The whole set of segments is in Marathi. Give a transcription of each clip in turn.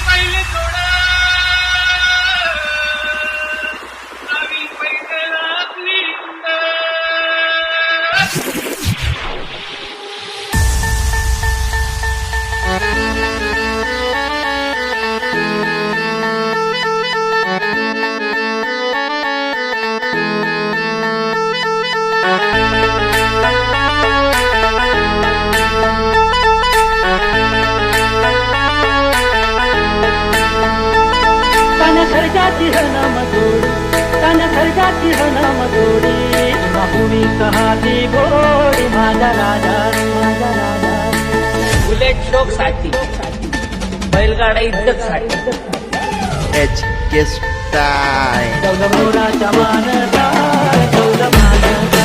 पहिले थोडं नावी पहिले आपली खर्चाची हनमजोडी तन खर्चाची हनमजोडी बाहुली कहाती गोडी माझा राजा माझा राजा बुलेट शोक साठी बैलगाडा इज्जत साठी HK Style. मोराच्या मानचा मानचा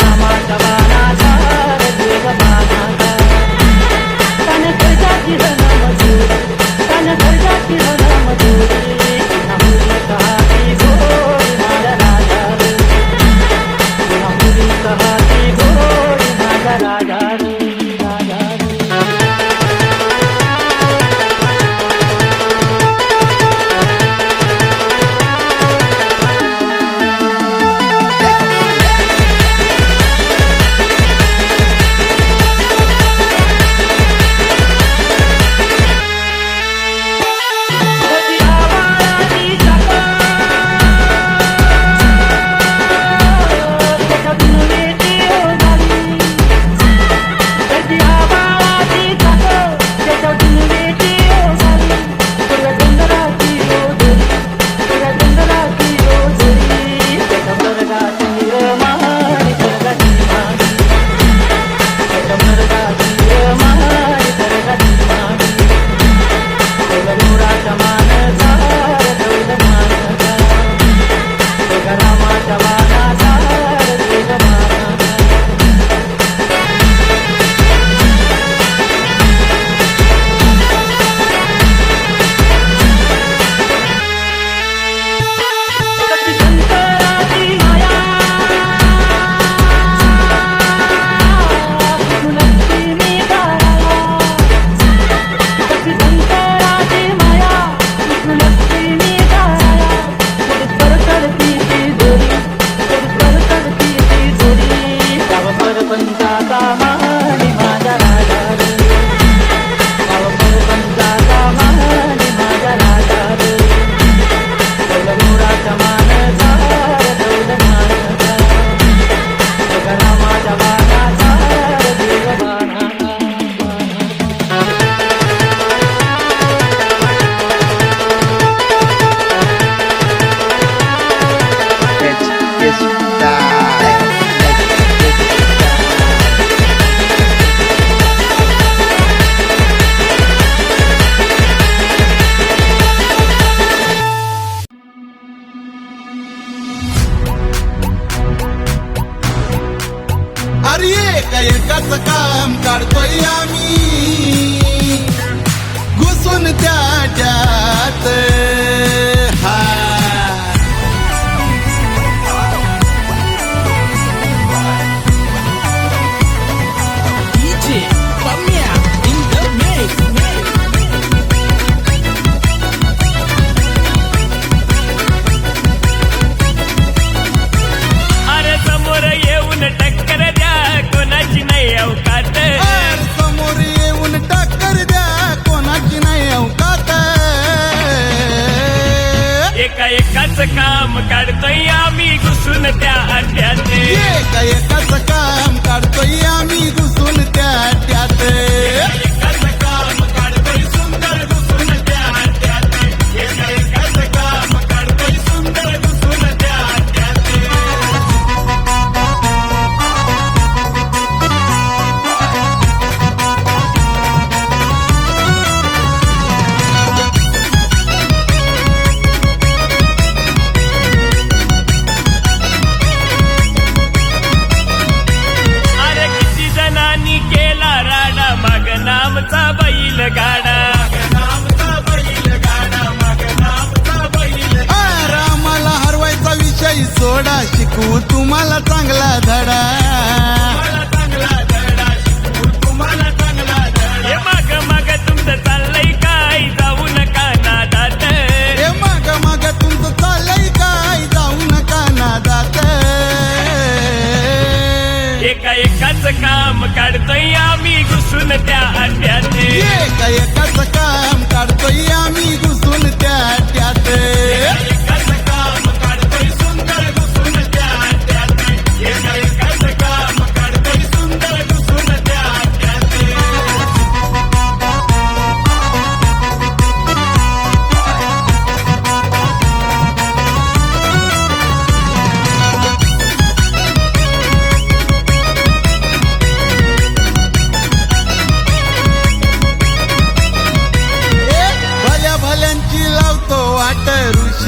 रामाच्या मानाचा मानाचा तन खर्चाची हनमजोडी तन खर्चाची हनमजोडी बाहुली कहाती गोडी माझा राजा बाहुली कहाती गोडी माझा राजा राजा अरे एकाच काम काढतोय आम्ही घुसून त्याच्यात हा DJ Pamia in the mix. अरे समोर येऊन टक्कर द्या कोणाची नाही अवकात समोर येऊन टक्कर द्या कोणाची नाही अवकात एकाच काम काढतोय आम्ही घुसून त्या अड्ड्यात एकाच काम काढतोय आम्ही घुसून त्यात एकाच काम काढतोय सुंदर घुसून त्या अड्ड्यात एकाच काम काढतोय सुंदर घुसून त्या अड्ड्यात अरे किती जणांनी केला राडा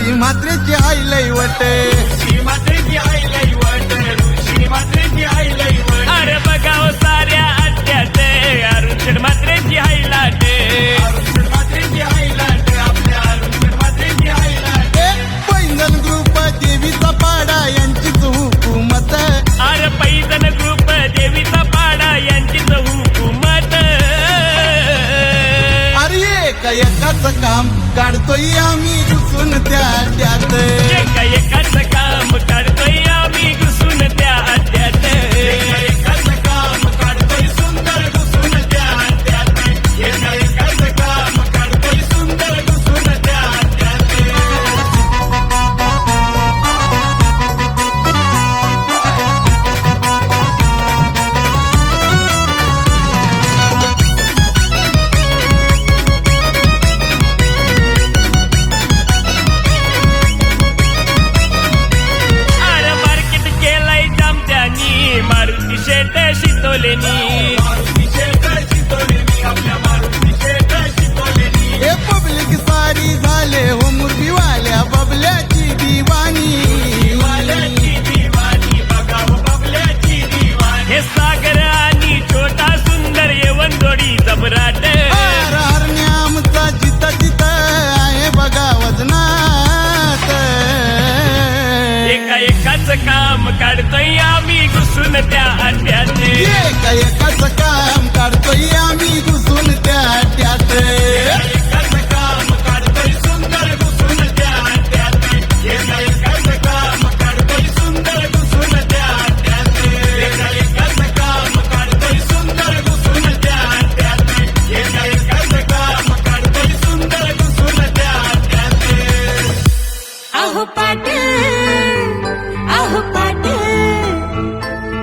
ऋषी म्हात्रेची आई लई वट ऋषी म्हात्रेची आई लई वट ऋषी म्हात्रेची आई लई वट अरे बघाव साऱ्या अड्ड्यात अरुण म्हात्रेची आई लाट अरुण म्हात्रेची आई लाट आपल्या अरुण म्हात्रेची आई लाट पैंजण ग्रुप देवीचा पाडा यांचीच हुकूमत अरे पैजण ग्रुप देवीचा पाडा यांचीच हुकूमत अरे एकाच काम काढतोय आम्ही घुसून त्यात एकाच काम काढतोय आम्ही घुसून त्या अड्ड्यात एकाच काम काढतोय सुंदर घुसून त्यात एकाच काम काढतोय सुंदर घुसून त्यात अरे मार्केट केलंय जामत्यानी मारुती शेट शितोलेनी मारुती शेठ शितोलेनी आपल्या मारुती शेठ शितोलेनी हे पब्लिक सारी झाले हो मुरबीवाल्या बबल्याची दिवाणी वाल्याची दिवाणी बघाव बबल्याची दिवाणी हे सागर आणि छोटा सुंदर येवन जोडी जबराट हरण्या आमचा जिता जिता आहे बघा वजनात एकाच काम काढतोय आम्ही घुसून त्या अड्ड्यात एकाच काम काढतोय आम्ही घुसून त्यात एकाच काम काढतोय सुंदर घुसून त्यात एकाच काम काढतोय सुंदर घुसून त्यात एकाच काम काढतोय सुंदर घुसून त्यात एकाच काम काढतोय सुंदर घुसून त्यात आहो पाटील आहो पाटील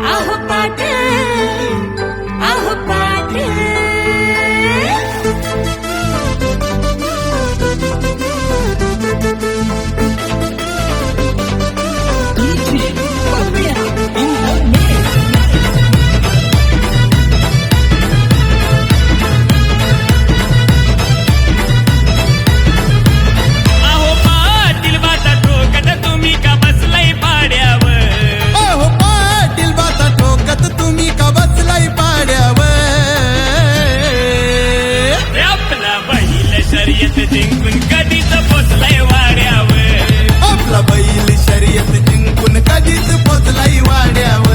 आहो पाटील आहो पाटील अहो पाटील बाता ठोकत तुम्ही का बसलाय पाड्यावर हो पाटील बाता ठोकत तुम्ही का बसलाई पाड्यावर आपला बैल शर्यत जिंकून कधीच पोचलाय वाड्यावर आपला बैल शर्यत जिंकून कधीच पोचलाई वाड्यावर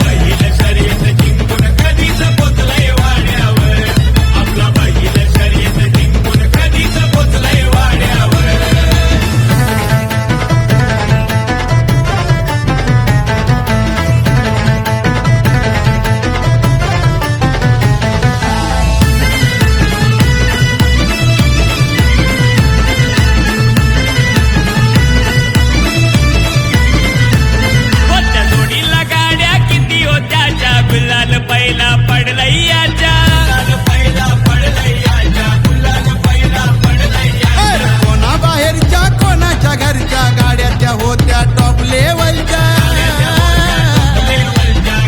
बैल शर्यत जिंकून कधीच पोचलाय वाड्यावर आपला बैल शर्यत जिंकून कधीच पोचलाय वाड्यावर होत्या जोडीला गाड्या किती होत्या ज्या गुलाल पहिला पडलाय याच्या पहिला पडलैयाच्या गुलाल पहिला पडलैया कोणा बाहेरच्या कोणाच्या घरच्या गाड्या त्या होत्या टॉप लेवलच्या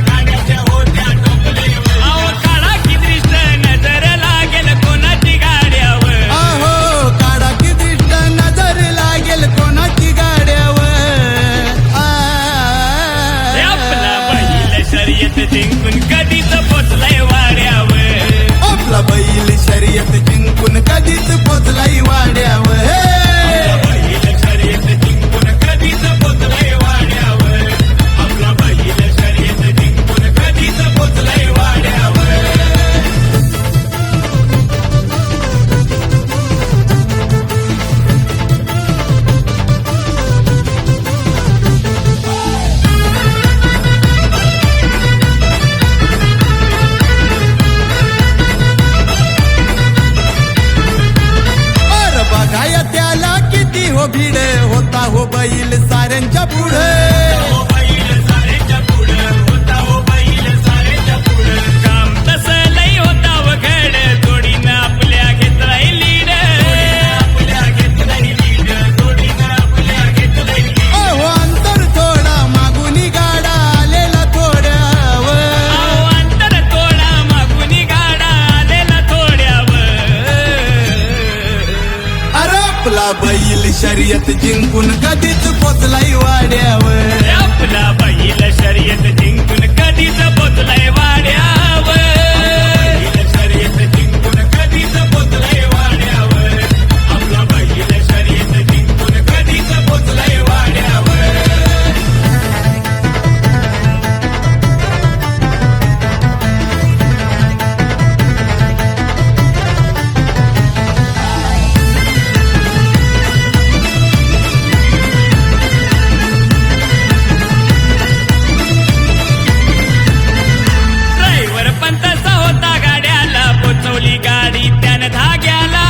गाड्याच्या होत्या टोपलेवर अहो काढा की दृष्ट नजर लागेल कोणाची गाड्यावर अहो काढा की दृष्ट नजर लागेल कोणाची गाड्यावर आपला बैल शर्यत जिंकून कधीच पोचलाय वाड्यावर आपला बैल शर्यत जिंकून कधीच पोचलाई वाड्यावर बैल शर्यत जिंकून कधीच पोचलाय वाड्यावर आपला बैल शर्यत जिंकून कधीच पोचलाय वाड्यावर बघाया त्याला किती हो भीड होता हो बैल साऱ्यांच्या पुढे हो बैल सारेच्या पुढं होता हो बैल सारेच्या पुढं काम तसं लई होता वघड जोडीनं आपल्या घेतलाय लीड आपल्या घेतलंय लीड जोडीनं आपल्या घेतलंय लीड अहो अंतर थोडा मागुनी गाडा आलेला थोड्यावर अहो अंतर थोडा मागून गाडा आलेला थोड्यावर अरे आपला बैल बैल शर्यत जिंकून कधीच पोचलाय वाड्यावर आपला बैल शर्यत जिंकून कधीच पोचलाय वाड्यावर बैल शर्यत जिंकून कधीच पोचलाय वाड्यावर आपला बैल शर्यत जिंकून कधीच पोचलाय वाड्यावर ड्रायव्हर पण तसा होता गाड्याला पोचवली गाडी त्यानं धाग्याला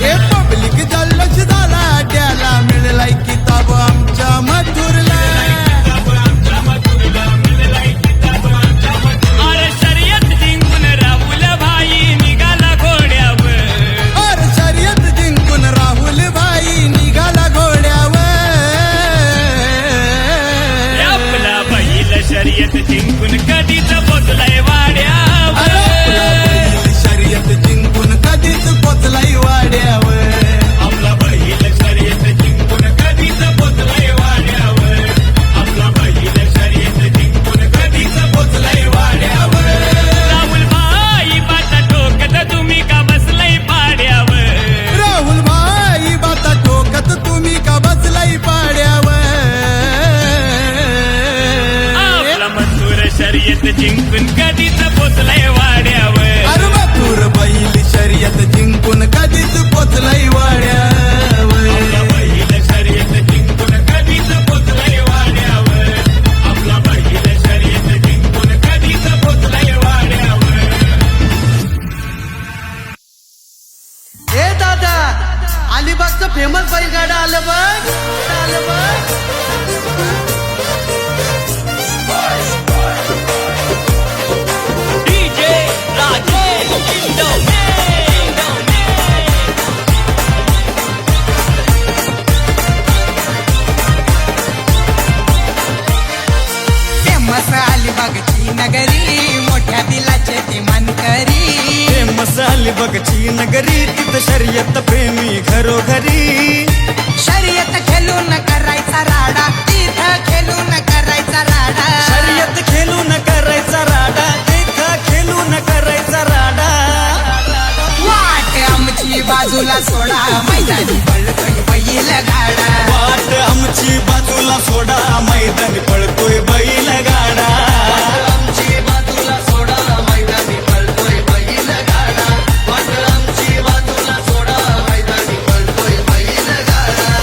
हे पब्लिक जल्लोष झाला अड्याला मिळलाय किताब आमच्या मथुरला अरे शर्यत जिंकून राहुल भाई निघाला घोड्यावर और शर्यत जिंकून राहुल भाई निघाला घोड्यावर आपला बैल शर्यत जिंकून कधीच पोचलाय वाड्यावर शर्यत जिंकून कधीच पोचलाय वाड्यावर आपला बैल शर्यत जिंकून कधीच पोचलाय वाड्यावर आपला बैल शर्यत जिंकून कधीच पोचलाय वाड्यावर राहुल भाई बाता टोकत तुम्ही का बसलाय पाड्यावर राहुल भाई बाता ठोकत तुम्ही का बसलाय पाड्यावर आपला मथुर शर्यत जिंकून कधीच पोचलाय वाड्यावर अरे मथुर बैल शर्यत जिंकून कधीच पोचलाय वाड्यावर आपला बैल शर्यत जिंकून कधीच पोचलाय वाड्यावर आपला बैल शर्यत जिंकून कधीच पोचलाय वाड्यावर ए दादा अलिबागचं फेमस बैलगाडा आलं बघ डीजे राजेश फेमस अलिबागची नगरी मोठ्या दिलाचे ती मानकरी मसाली बगची नगरी तिथं शर्यत प्रेमी घरोघरी शर्यत खेळून करायचा राडा तिथं खेळून करायचा राडा शर्यत खेळून करायचा राडा तिथं खेळून करायचा राडा वाट आमची बाजूला सोडा मैदानी पळतोय बैल गाडा वाट आमची बाजूला सोडा मैदानी पळतोय बैल गाडा आमची बाजूला सोडा मैदानी पळतोय बैल गाडा वाट आमची बाजूला सोडा मैदानी पळतोय बैल गाडा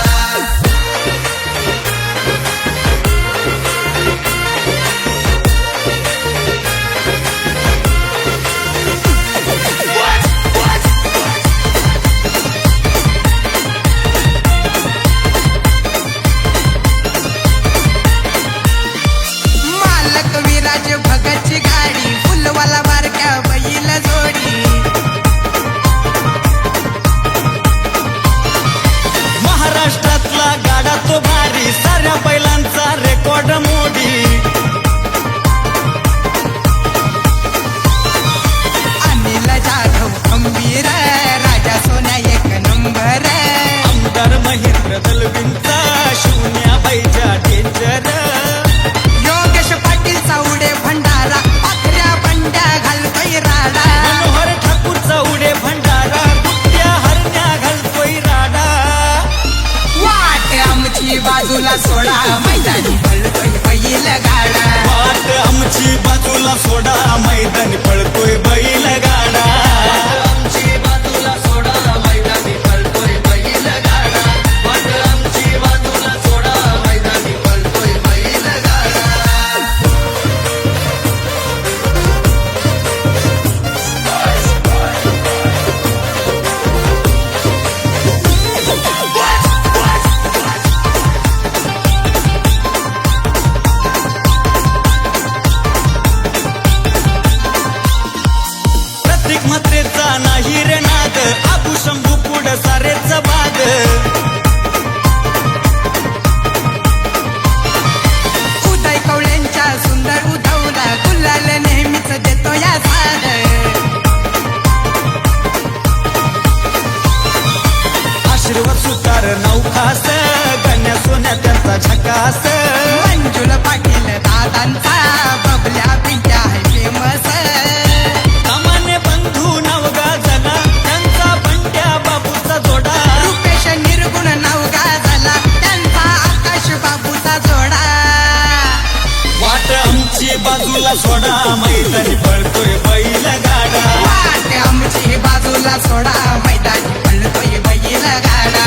मैदानी पळतोय बैल गाडा वाट आमची बाजूला सोडा मैदानी पळतोय बैल गाडा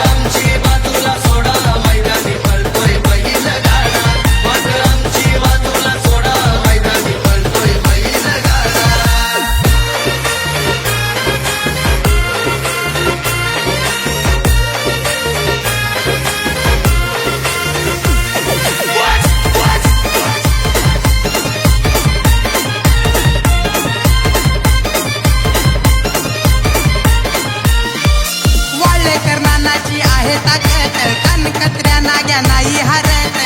आमची बाजूला सोडा मैदानी पळतोय बैल गाडा वाट आमची बाजूला सोडा मैदानी पळतोय बैल गाडा वाळेकर नानाची आहे ताकद कनकत्र्या नाग्या नाही हरत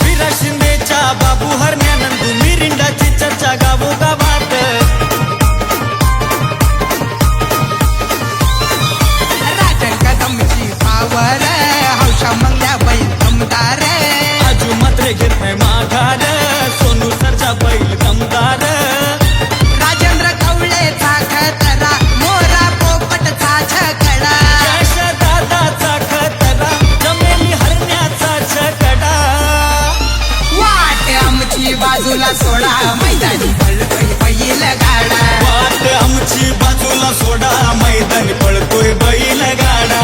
विराट शिंदेच्या बाबू हरण्यानंदू मिरिंडाची चर्चा गावोगावात राजन कदमची पावर हौशा मंगल्या बैल दमदार आजू मात्र घेत नाही माघार सोनू सरचा बैल दमदार राजेंद्र कवळेचा खतरा मोरा पोपटचा छकडा यश दादाचा खतरा जमेली हरण्याचा छकडा वाट आमची बाजूला सोडा मैदानी पळतोय बैल गाडा वाट आमची बाजूला सोडा मैदानी पळतोय बैल गाडा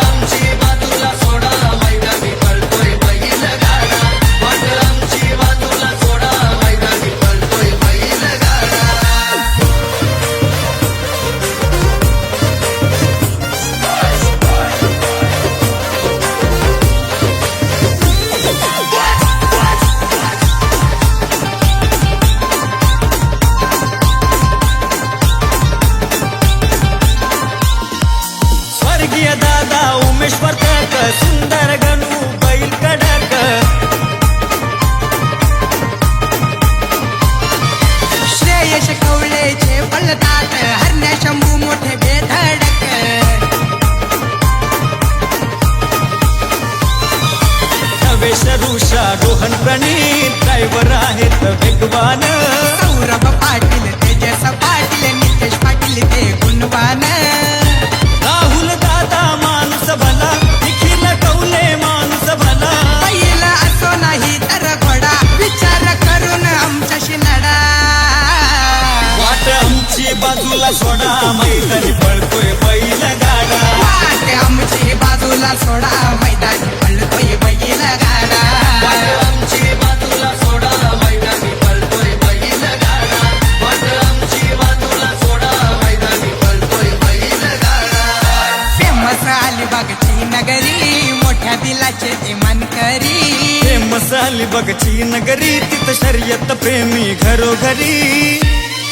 आमची बाजूला सोडा मैदानी पळतोय बैल गाडा वाट आमची बाजूला सोडा मैदानी पळतोय बैल गाडा स्वर्गीय दादा उमेश वर्तक सुंदर गणू बैल कडक श्रेयश कवळेचे पळतात हरण्या शंभू मोठे बेधडक नवेश ऋषा रोहन प्रणीत ड्रायव्हर आहेत वेगवान सौरभ पाटील तेजस पाटील नितेश पाटील ते गुणवान राहुल दादा माणूस भला निखिल कौले माणूस भला पहिला असो नाही तर घोडा विचार करून आमच्याशी लढा वाट आमची बाजूला सोडा मैदानी पळतोय बैल गाडा वाट आमची बाजूला सोडा मैदानी पळतोय बैल गाडा आमची बाजूला सोडा मैदानी पळतोय बैल गाडा वाट आमची बाजूला सोडा मैदानी पळतोय बैल गाडा फेमस अलिबागची नगरी मोठ्या दिलाचे ते मानकरी फेमस अलिबागची नगरी तिथं शर्यत प्रेमी घरोघरी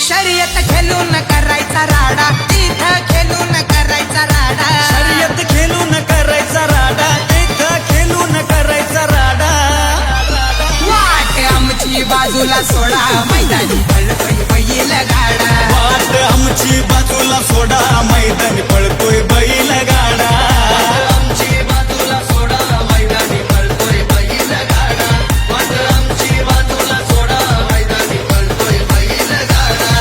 शर्यत खेळून करायचा राडा तिथं खेळून करायचा राडा शर्यत खेळून करायचा राडा तिथं खेळून करायचा राडा वाट आमची बाजूला सोडा मैदानी पळतोय बैल गाडा वाट आमची बाजूला सोडा मैदानी पळतोय बैल गाडा आमची बाजूला सोडा मैदानी पळतोय बैल गाडा वाट आमची बाजूला सोडा मैदानी पळतोय बैल गाडा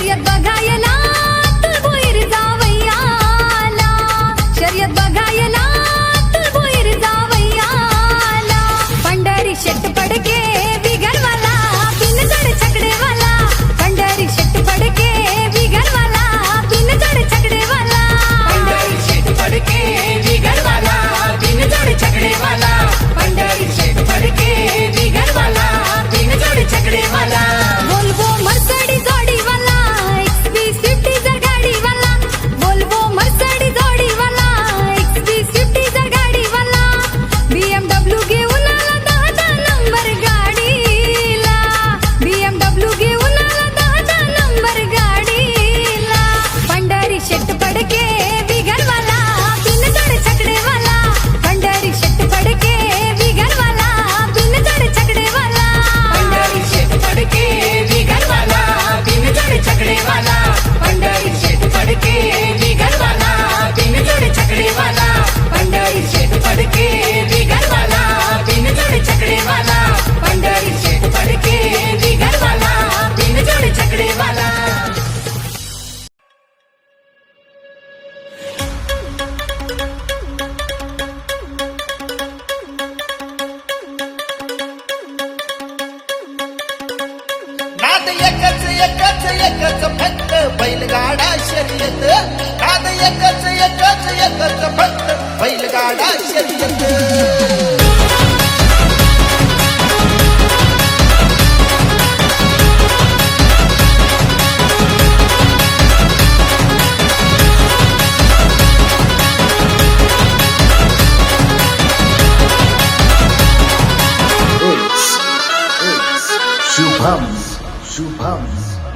शर्यत बघायला तुळभोईर जावयाला शर्यत बघायला तुळभोईर जावयाला पंढरी शेट पडके बिगरवाला बिनजड छकडेवाला पंढरी शेट पडके बिगरवाला बिनजड छकडेवाला पंढरी शेट पडके बिगरवाला बिनजड छकडेवाला पंढरी शेट पडके बिगरवाला बिनजड छकडेवाला वोल्वो मर्सिडीज गाडीवाला XB50 जर गाडीवाला वोल्वो मर्सिडीज गाडीवाला XB50 जर गाडीवाला BMW घेऊन आला 10 नंबर गाडीला BMW घेऊन आला 10 नंबर गाडीला पंढरी शेट पडके बिगरवाला बिनजड छकडेवाला पंढरी शेट पडके बिगरवाला बिनजड छकडेवाला पंढरी शेट पडके बिगरवाला बिनजड छकडेवाला पंढरी शेट पडके बिगरवाला बिनजड छकडेवाला पंढरी शेट पडके बिगरवाला बिनजड छकडेवाला पंढरी शेट पडके बिगरवाला बिनजड छकडेवाला नाद एकच एकच एकच फक्त बैलगाडा शर्यत नाद एकच एकच एकच फक्त बैलगाडा शर्यत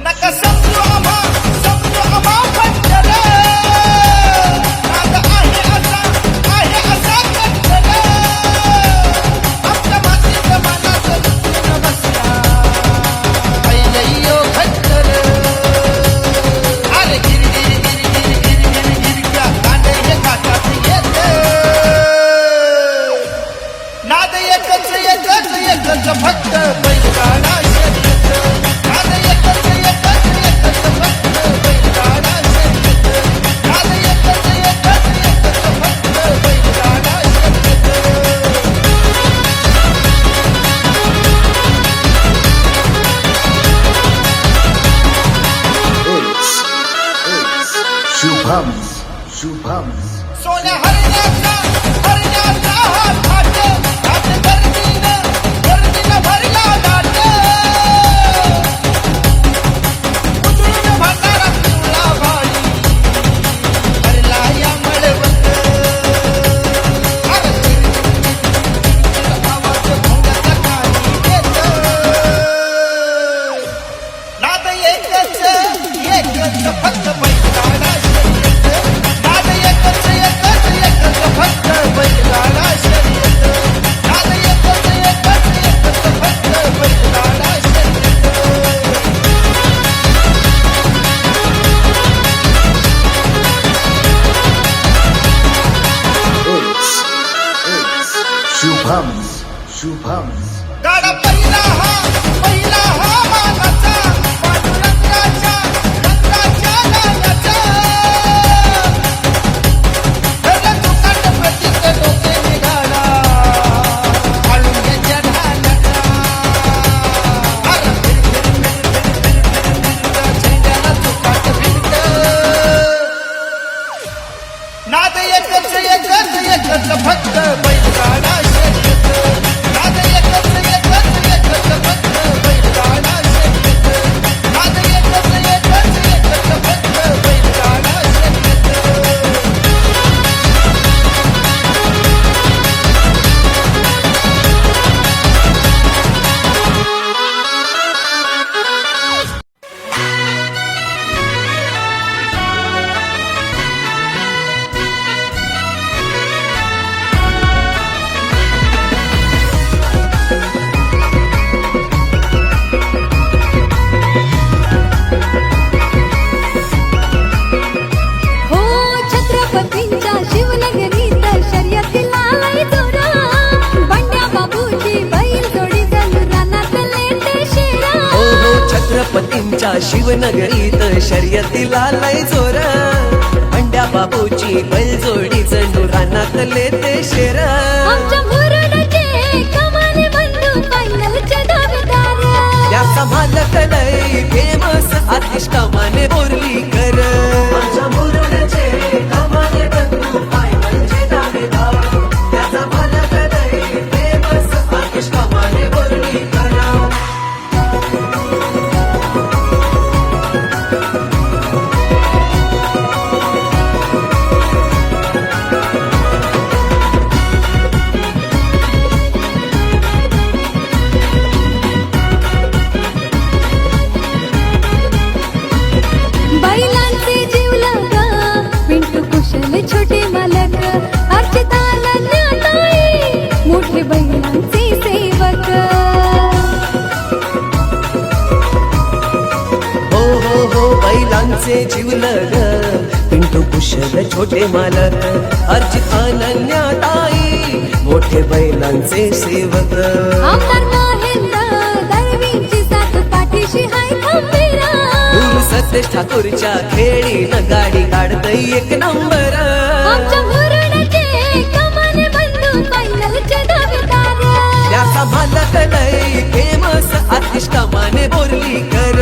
नका समजू आम्हा फटकन नाद आहे असा फटकन आमच्या मातीत मनात दुखून बसला पहिलयो फटकन अरे गिर गिर गिर गिर गिर गिर गिरच्या कांडे हे काटात येत नाद एकच एकच एकच फक्त बैलगाडा शर्यत नाद एकच एकच एकच फक्त बैलगाडा शर्यत नाद एकच एकच एकच फक्त बैलगाडा शर्यत सोन्या हरण्याचा हा थाट थाट गर्दीनं भरला दाट उतरून भंडारा पिवळा भाडी भरला या मळवट अरे आवाज भोंग्याचा काही येत नाद एकच एकच फक्त बैलगाडा शर्यत नाद एकच एकच एकच फक्त बैलगाडा शर्यत नाद एकच एकच एकच फक्त बैलगाडा शर्यत गाडा पहिला हा मानाचा पांडुरंगाच्या रंगाच्या गाण्याचा धरलं तुकाट प्रतीक डोके निघाला आळुंग्याच्या ढाण्याचा अरे झेंड्याला तुकाट भिडत नाद एकच एकच एकच फक्त बैलगाडा शर्यत नाद एकच एकच एकच फक्त बैलगाडा छत्रपतींच्या शिवनगरीत शर्यतीला लय जोर अंड्या बाबूची बैलजोडी चंडू रानातले ते शेर आमच्या मुरडचे कमाले बंधू फायनलचे दावेदार त्याचा मालक लय फेमस आतिश कमाने बोर्लीकर माझ्या मुरडचे कमाने बंधू फायनलचे दावेदार त्याचा मालक लय फेमस आतिश कमाने बोर्लीकर बैलांचे जीवलग पिंटू कुशल छोटे मालक अर्चिताला ज्ञाताई मोठे बैलांचे सेवक हो हो हो बैलांचे जीवलग पिंटू कुशल छोटे मालक अर्जित अनन्याताई मोठे बैलांचे सेवक आमदार महेंद्र दळवींची साथ पाठीशी हाय खंबीरा सतेज ठाकूरच्या खेळीनं गाडी काढतय एक नंबर आमच्या मुरडचे कमाले बंधू फायनलचे दावेदार त्याचा मालक लय फेमस आतिश कमाने बोर्लीकर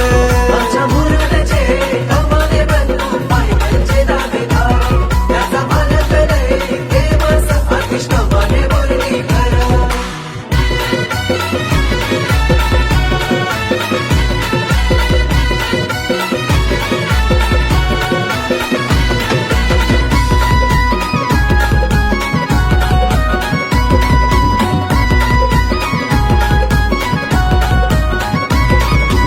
माझ्या मुरडचे कमाने बंधू फायनलचे दावेदार त्याचा मालक लय फेमस आतिश कमाने बोर्लीकर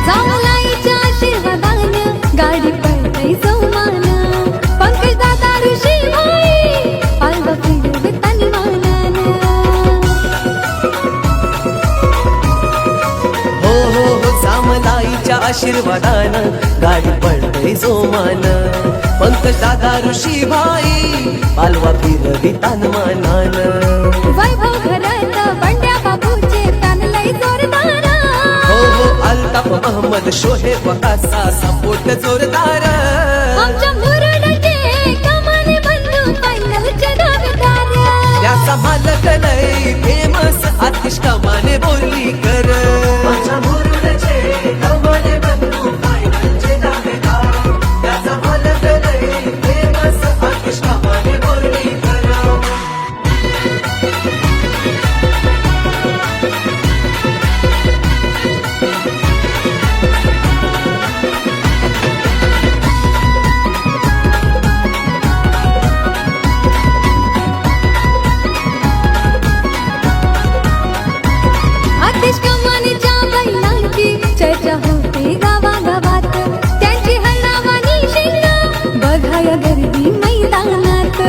जामलाईच्या आशीर्वादानं गाडी पळतय जोमान पंकज दादा ऋषी भाई पालवा फिरवे तन्मानानं हो हो हो सामलाईच्या आशीर्वादानं गाडी पडते जोमान पंकज दादा ऋषी भाई पालवा फिरवी तानमानान वैभव घरात बंड्या बाबूचे तान लय जोरदार हो हो अल्ताफ मोहम्मद शोहेब असा सपोर्ट जोरदार आमच्या मुरडचे कमाले बंधू फायनलचे दावेदार त्याचा मालक लय फेमस आतिश कमाने बोर्लीकर माझ्या मुरडचे कमाने बंधू फायनलचे दावेदार त्याचा मालक लय फेमस आतिश कमाने बोर्लीकर आतिश कमानीच्या बैलांची चर्चा होते गावागावात त्यांची हळणावानी शिंग बघाया गर्दी मैदानात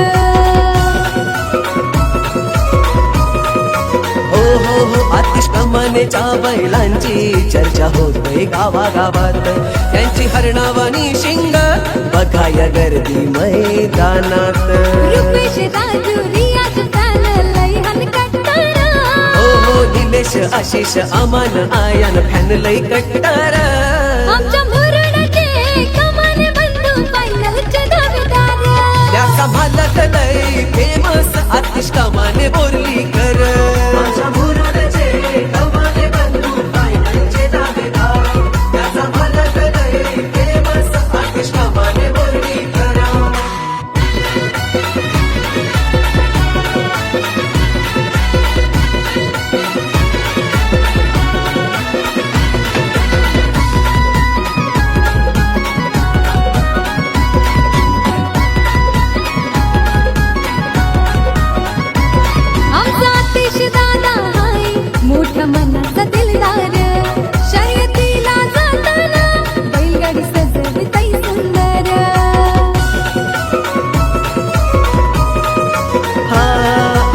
हो हो हो आतिश कमानेच्या बैलांची चर्चा होते गावागावात त्यांची हरणावानी शिंग बघाया गर्दी मैदानात रुपेश राजू रियाज फॅन लय हनकट्टार हो हो निलेश आशिष अमान आयन फॅन लय कट्टार आमच्या मुरडचे कमाले बंधू फायनलचे दावेदार त्याचा मालक लय फेमस आतिश कमाने बोर्लीकर माझ्या मुरडचे कमाने बंधू फायनलचे दावेदार त्याचा मालक लय फेमस आतिश कमाने बोर्लीकर आमचा आतिश दादा हाय मोठ्या मनाचा दिलदार शर्यतीला जाताना बैलगाडी सजवितय सुंदर हा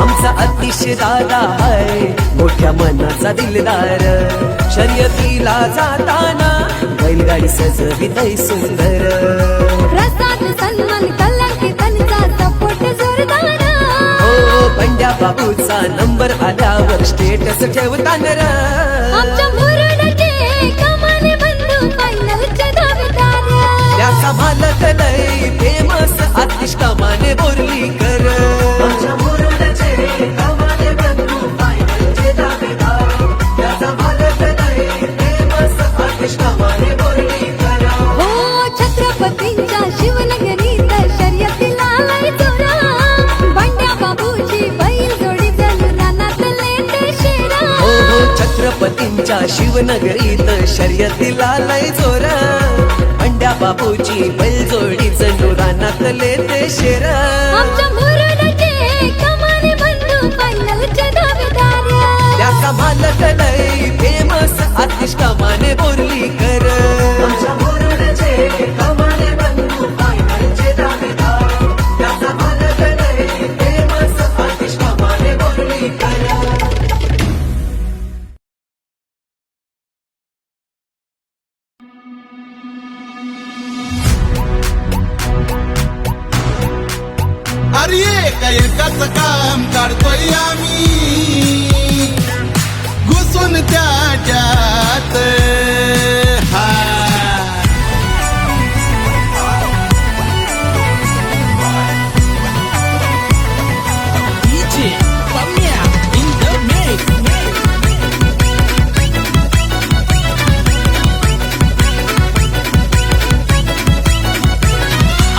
आमचा आतिश दादा आहे मोठ्या मनाचा दिलदार शर्यतीला जाताना बैलगाडी सजवितय सुंदर प्रसाद सन्मान कलंकी त्यांचा सपोर्ट जोरदार हो पंड्या बाबूचा नंबर आल्यावर स्टेटस ठेवताना आमच्या मुरडचे कमाले बंधू त्याचा मालक लय फेमस आतिश कामाने बोर्लीकर माझ्या मुरुडचे कामाने बंधू फायनलचे दावेदार त्याचा मालक लय फेमस आतिश कामाने बोर्लीकर हो छत्रपतींच्या शिवनगरीत शर्यतीला लय जोरा बंड्या बाबूची बैल जोडी जणू रानातले ते शेरा हो छत्रपतींच्या शिवनगरीत शर्यतीला लय जोर अंड्या बाबूची बैलजोडी जणू रानातले ते शेर आमच्या मुरुडचे कमाने बंधू फायनलचे दावेदार त्याचा मालक लय फेमस आतिश कामाने बोर्लीकर माझ्या मुरुडचे कामाने बंधू फायनलचे दावेदार त्याचा मालक लय फेमस आतिश कामाने बोर्लीकर अरे एकाच काम काढतोय आम्ही घुसून त्याच्यात हा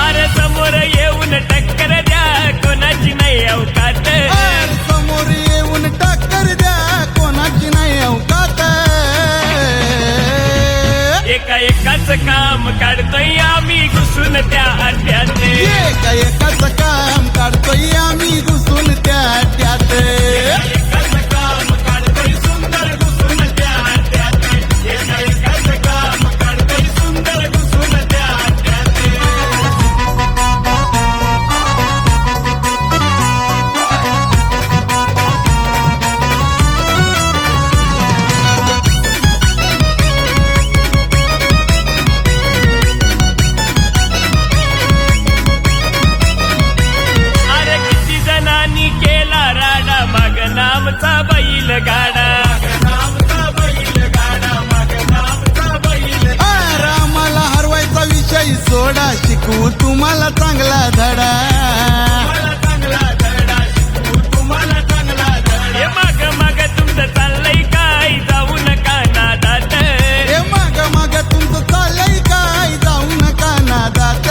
अरे समोर येऊन टक्कर द्या कोणाची नाही अवकात समोर येऊन टक्कर द्या कोणाची नाही अवकात एकाच काम काढतोय आम्ही घुसून त्या अड्ड्यात एकाच काम काढतोय आम्ही घुसून त्यात एकाच काम काढतोय सुंदर घुसून त्या अड्ड्यात एकाच काम काढतोय सुंदर घुसून त्या अड्ड्यात अरे किती जणांनी केला राडा माग नामचा बैल गाडा नामचा बैल गाडा मग नामचा बैल रामाला हरवायचा विषय सोडा शिकवू तुम्हाला चांगला धडा मला चांगला धडा शिकवू तुम्हाला चांगला धडा हे माग तुमचं चाललंय काय जाऊ नका नादात हे माग तुमचं चाललंय काय जाऊ नका नादात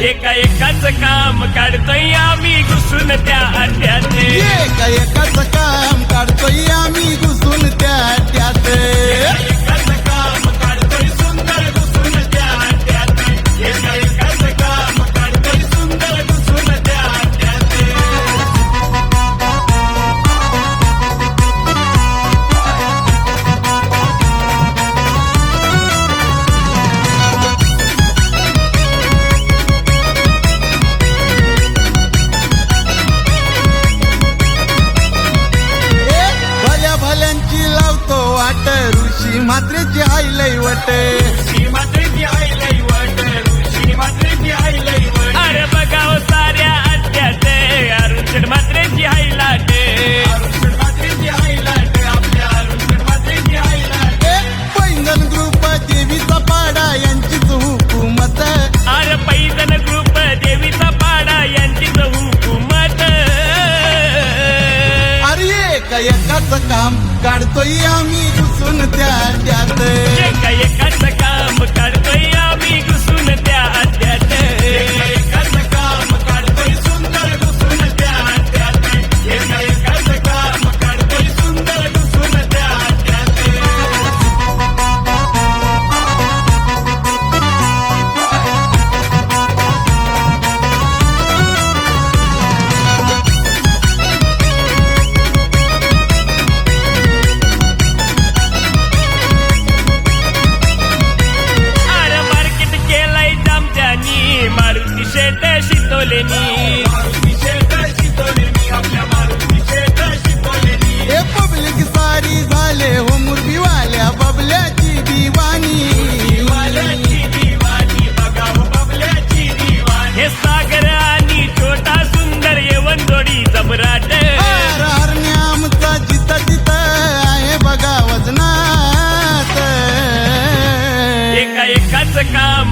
एकाच काम काढतोय आम्ही घुसून त्या अड्ड्यात एकाच काम काढतोय आम्ही घुसून त्यात एकाच काम काढतोय सुंदर घुसून त्या अड्ड्यात एकाच काम काढतोय सुंदर घुसून त्या अड्ड्यात भल्या भल्यांची लावतो वाट ऋषी म्हात्रेची आईलय वट ऋषी मात्रेची आई लई वाट ऋषी मात्रेची आई लई वाट अरे बघाव साऱ्या अड्ड्यात अरुण मात्रेची हाय लाटे अरुण मात्रेची आई लाट आपल्या अरुण मात्रेची आई लाट पैंजण ग्रुप देवीचा पाडा यांचीच हुकूमत अरे पैजन ग्रुप देवीचा पाडा यांचीच हुकूमत अरे एकाच काम काढतोय आम्ही घुसून त्यात एकाच काम काढतोय आम्ही घुसून त्या अड्ड्यात एकाच काम काढतोय सुंदर घुसून त्या अड्ड्यात एकाच काम काढतोय सुंदर घुसून त्या अड्ड्यात अरे मार्केट केलंय जामच्या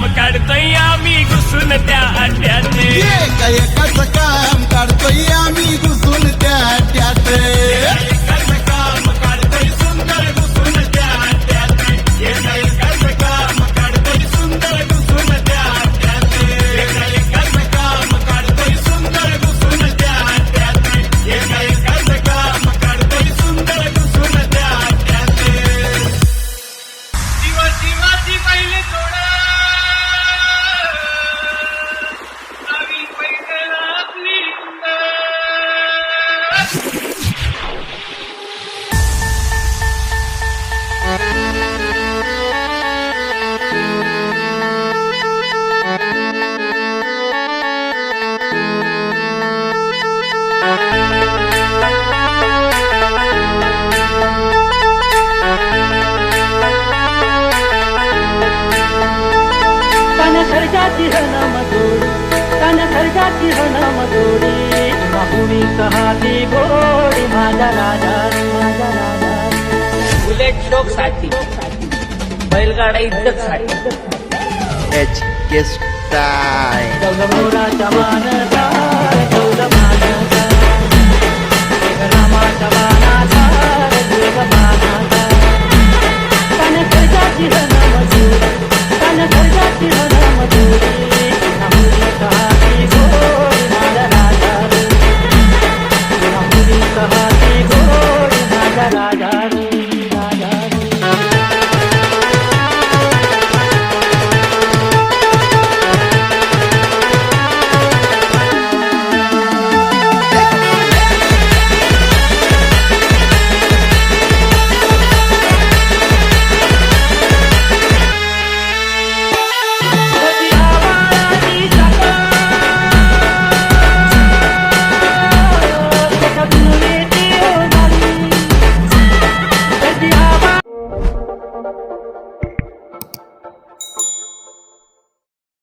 काम काढतोय आम्ही घुसून त्या अड्ड्यात एका एकाच काम काढतोय आम्ही घुसून त्या अड्ड्यात एकाच काम काढतोय सुंदर घुसून त्या अड्ड्यात एकाच काम काढतोय सुंदर घुसून त्या अड्ड्यात एकाच काम काढतोय सुंदर घुसून त्या अड्ड्यात एकाच काम काढतोय सुंदर घुसून त्या अड्ड्यात जीवाची पहिले थोडा नवीन पैसे आपली तन खर्चाची हन मजोडी तन खर्चाची हन मजोडी माहुडी कहाती गोडी माझा राजा माझा राजा बुलेट शोक साठी बैलगाडा इज्जत साठी HK स्टाईल गौरवराच्या मानता गौरव मानता रामाच्या